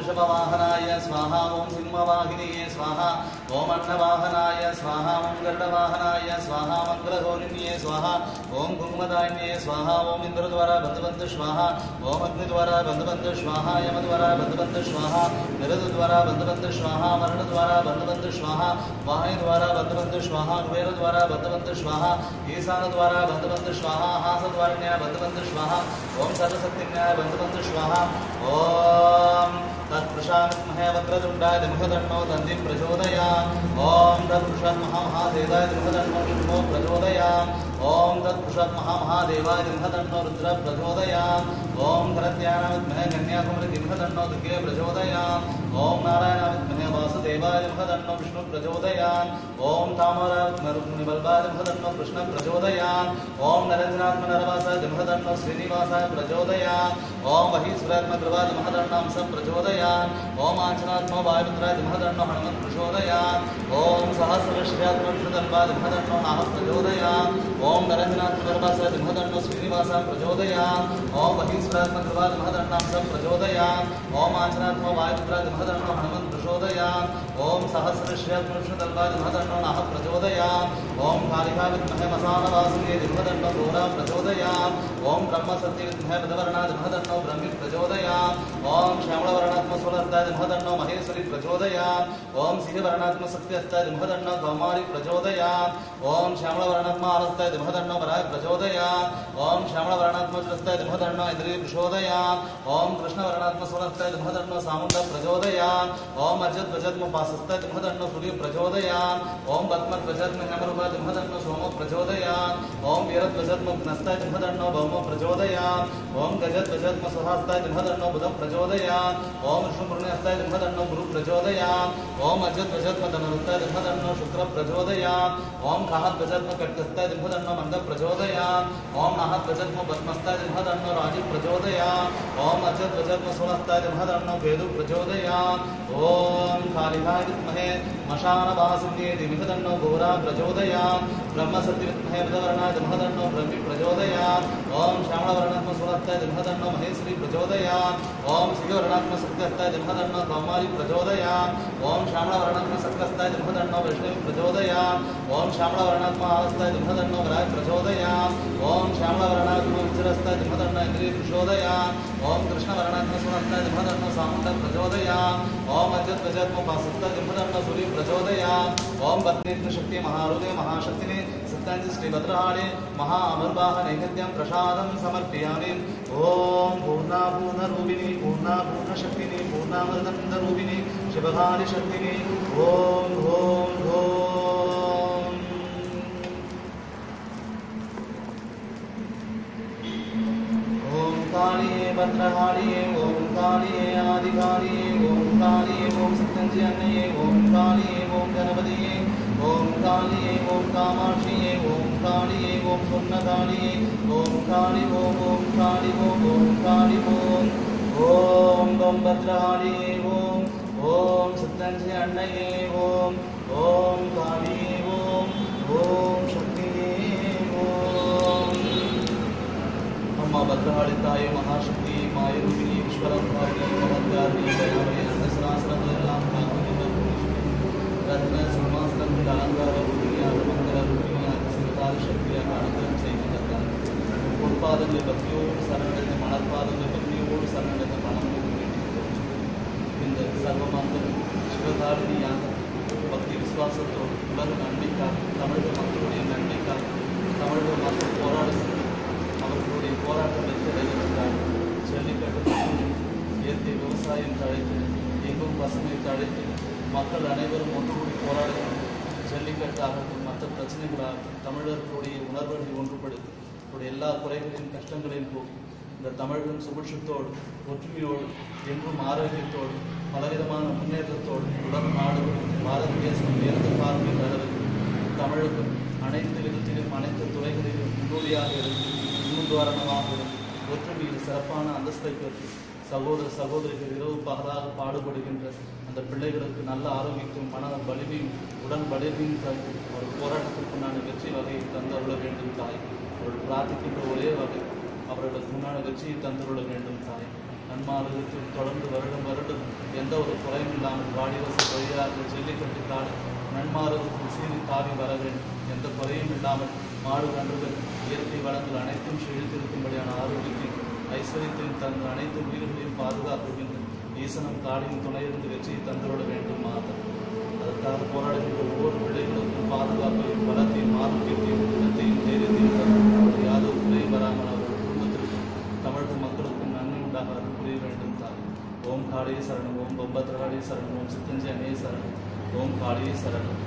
वृषभवाहनाय स्वाहा ओम सिंहवाहिनीये स्वाहा ओम अन्नवाहनाय स्वाहा ओम गरुडवाहनाय स्वाहा मंगलगौरिण्ये स्वाहा ओम कुंभदायिन्ये स्वाहा ओम इंद्रद्वारा बंधुबंधु स्वाहा ओम अग्निद्वारा बंधुबंधु स्वाहा यमद्वारा बंधुबंधु स्वाहा गरुडद्वारा बंधुबंधु स्वाहा वरुणद्वारा बंधुबंधु स्वाहा वायुद्वारा बंधुबंधु स्वाहा कुबेरद्वारा बंधुबंधु स्वाहा ईशानद्वारा बंधुबंधु स्वाहा हासद्वारिण्या बंधुबंधु स्वाहा ओम सर्वशक्तिन्याय बंधुबंधु स्वाहा ओम तत्पुरुषामहे वक्रतुण्डाय धीमहि तन्नो प्रचोदयात् ओम तत्पुरुषात् महामहादेवाय धीमहि तन्नो विष्णुः प्रचोदयात् ओम तत्पुरुषात् महामहादेवाय धीमहि तन्नो रुद्रः प्रचोदयात् ओम धरत्यानाय विद्महे कन्याकुमारी धीमहि तन्नो दुर्गे प्रचोदयात् ओम नारायणाय विद्महे वासुदेवाय धीमहि तन्नो विष्णुः प्रचोदयात् ओम तामराय विद्महे रुक्मिणीवल्लभाय धीमहि तन्नो कृष्णः प्रचोदयात् ओम नरञ्जनात्मनरवासाय धीमहि तन्नो श्रीनिवासाय प्रचोदयात् ओम महीश्वरात्मकृपाय धीमहि तन्नो अंसः प्रचोदयात् ओम आञ्जनात्मो वायुपुत्राय धीमहि तन्नो हनुमत् प्रचोदयात् ओम सहस्रश्रीयात्मविष्णुतल्पाय धीमहि तन्नो नाहः प्रचोदयात् ओम नरञ्जनात्मनरवासाय धीमहि तन्नो श्रीनिवासाय प्रचोदयात् ओम महीश्वरात्मकृपाय धीमहि तन्नो अंसः प्रचोदयात् ओम आञ्जनात्मो वायुपुत्राय धीमहि तन्नो हनुमत् प्रचोदयात् ओम सहस्रश्रीयात्मविष्णुतल्पाय धीमहि तन्नो नाहः प्रचोदयात् ओम कालिकाय विद्महे मसानवासिने धीमहि तन्नो घोरा प्रचोदयात् ओम ब्रह्मसत्ये विद्महे बुधवर्णाय धीमहि तन्नो ब्रह्मी प्रचोदयात् ओम श्यामलवर्णात्मस्वरस्ताय धीमहि तन्नो महेश्वरी प्रचोदयात् ओम सिंहवर्णात्मशक्तिस्ताय धीमहि तन्नो कौमारी प्रचोदयात् ओम श्यामलवर्णात्मालस्ताय धीमहि तन्नो वराह प्रचोदयात् ओम श्यामलवर्णात्मचरस्ताय धीमहि तन्नो इंद्रिय प्रचोदयात् ओम कृष्णवर्णात्मस्वरस्ताय धीमहि तन्नो सामुण्ड प्रचोदयात् ओम अजद्वजद्मपासस्ताय धीमहि तन्नो सूर्य प्रचोदयात् ओम पद्मध्वजद्महेमरूपाय धीमहि तन्नो सोमो प्रचोदयात् ओम वीरध्वजद्मघ्नस्ताय धीमहि तन्नो भौमो प्रचोदयात् ओम गजध्वजद्मसहास्ताय धीमहि तन्नो बुधः प्रचोदयात् ओम विष्णुपूर्णस्ताय धीमहि तन्नो गुरु प्रचोदयात् ओम अजद्वजद्मधनुस्ताय धीमहि तन्नो शुक्र प्रचोदयात् ओम नाहध्वजद्मखड्गस्ताय धीमहि तन्नो मंद प्रचोदयात् ओम नाहध्वजद्मपद्मस्ताय धीमहि तन्नो राजीव प्रचोदयात् ओम अजद्वजद्मसोमस्ताय धीमहि तन्नो केतु प्रचोदयात् ओम कालिकाय विद्महे मशानवासिन्ये धीमहि तन्नो घोरा प्रचोदयात् ब्रह्मसत्ये विद्महे बुधवर्णाय धीमहि तन्नो ब्रह्मी प्रचोदयात् ओम श्यामलवर्णात्मस्वरस्ताय धीमहि तन्नो महेश्वरी प्रचोदयात् ओम सिंहवर्णात्मशक्तिस्ताय धीमहि तन्नो कौमारी प्रचोदयात् ओम श्यामलवर्णात्मशक्तिस्ताय धीमहि तन्नो वैष्णवी प्रचोदयात् ओम श्यामलवर्णात्महालस्ताय धीमहि तन्नो वराह प्रचोदयात् ओम श्यामलवर्णात्मविचरस्ताय धीमहि तन्नो इंद्रिय प्रचोदयात् ओम कृष्णवर्णात्मस्वरस्ताय धीमहि तन्नो सामुण्ड प्रचोदयात् ओम अजद्वजद्मपासस्ताय धीमहि तन्नो सूर्य प्रचोदयात् ओम पत्नीशक्ति महारुगे महाशक्तिने सत्याञ्च श्रीभद्रहारे महाअमरवाह नैवेद्यं प्रसादं समर्पयामि ओम पूर्णापूर्णरूपिणी पूर्णापूर्णशक्तिनी पूर्णामृतरूपिणी शिवकारि शक्तिनी ओम ओम ओम ओम कालिये भद्रकालिये ओम कालिये आदिकालिये ओम कालिये ओम सत्यञ्जनये ओम कालिये ओम गणपतिये ओम कालिये ओम कामाक्षिये ओम कालिये ओम स्वर्णकालिये ओम काली ओम काली ओम काली ओम भद्रकालिये ओम सत्यञ्जनये ओम कालिये ओम शक्तिये ओम अम्मा भद्रकाली ताये महाशक्ति मायरूपिणी ईश्वरधारिणी जगद्धारिणी दयामयी सहस्रासनमेल्लाम रत्न सिंहासनं अलंकार रूपिणी मंगल रूपिणी सिंहासன शक्तिया अनुग्रहம் செய்திருக்கிறார் பொற்பாதங்களை பக்தியோடு சரணடைந்த மலர்பாதங்களை பக்தியோடு சரணடைந்த மனமோடு இந்த சர்வமாந்தம் சிவகாரிணியாக பக்தி விசுவாசத்தோடு உலக நன்மைக்காக தமிழக மக்களுடைய நன்மைக்காக தமிழக மக்கள் போராடுகிறது அவர்களுடைய போராட்டம் வெற்றியடைவதற்காக ஜல்லிக்கட்டு இயற்கை விவசாயம் தழைத்து எங்கும் பசுமை தழைத்து மக்கள் அனைவரும் ஒன்றுகூடி போராடுகிறார்கள் ஜல்லிக்கட்டாகட்டும் மற்ற பிரச்சனைகளாகட்டும் தமிழர்களுடைய உணர்வுகளை ஒன்றுபடுத்தி அவருடைய எல்லா குறைகளையும் கஷ்டங்களையும் போக்கி இந்த தமிழகம் சுபிட்சத்தோடு ஒற்றுமையோடு என்றும் ஆரோக்கியத்தோடு பலவிதமான முன்னேற்றத்தோடு உலக நாடுகளும் பாரத தேசம் உயர்ந்த பார்வையில் அளவுக்கு தமிழகம் அனைத்து விதத்திலும் அனைத்து துறைகளிலும் முன்னோடியாக இருந்து முன்னுதாரணமாக இருந்து ஒற்றுமையில் சிறப்பான அந்தஸ்தை பெற்று சகோதர சகோதரிகள் இரவு பகலாக பாடுபடுகின்ற அந்த பிள்ளைகளுக்கு நல்ல ஆரோக்கியத்தையும் மன வலிமையும் உடல் வலிமையும் தந்து ஒரு போராட்டத்திற்குண்டான வெற்றி வகையை தந்தருள வேண்டும் தாய். அவர்கள் பிரார்த்திக்கின்ற ஒரே வகை அவர்களுக்கு முன்னான வெற்றியை தந்துள்ள வேண்டும் தாய். நன்மார்க்கத்தில் தொடர்ந்து வருடம் எந்த ஒரு குறையும் இல்லாமல் வாடிவச தொழிலாளர்கள் ஜல்லிக்கட்டு காடு நன்மாறுவதற்கு சீறி தாவி வர வேண்டும். எந்த குறையும் இல்லாமல் மாடு கன்றுகள் இயற்கை வளங்கள் அனைத்தும் செழித்திருக்கும்படியான ஆரோக்கியத்தையும் ஐஸ்வர்யத்தையும் தந்து அனைத்து உயிர்களையும் பாதுகாப்புகின்ற ஈசனம் காடியின் துணையிருந்து வெற்றியை தந்துவிட வேண்டும் மாதம். அதற்காக போராடுகின்ற ஒவ்வொரு பிள்ளைகளுக்கும் பாதுகாப்பையும் பலத்தையும் ஆரோக்கியத்தையும் இடத்தையும் தைரியத்தையும் தந்து யாதொரு குறையும் வராமல் அவர்கள் குடும்பத்திற்கும் தமிழக மக்களுக்கும் நன்மை உண்டாக அருள் புரிய வேண்டும் தான். ஓம் காளியே சரணம், ஓம் பம்பத்ரகாளியே சரணம், ஓம் சித்தஞ்சனே சரணம், ஓம் காளியே சரணம்.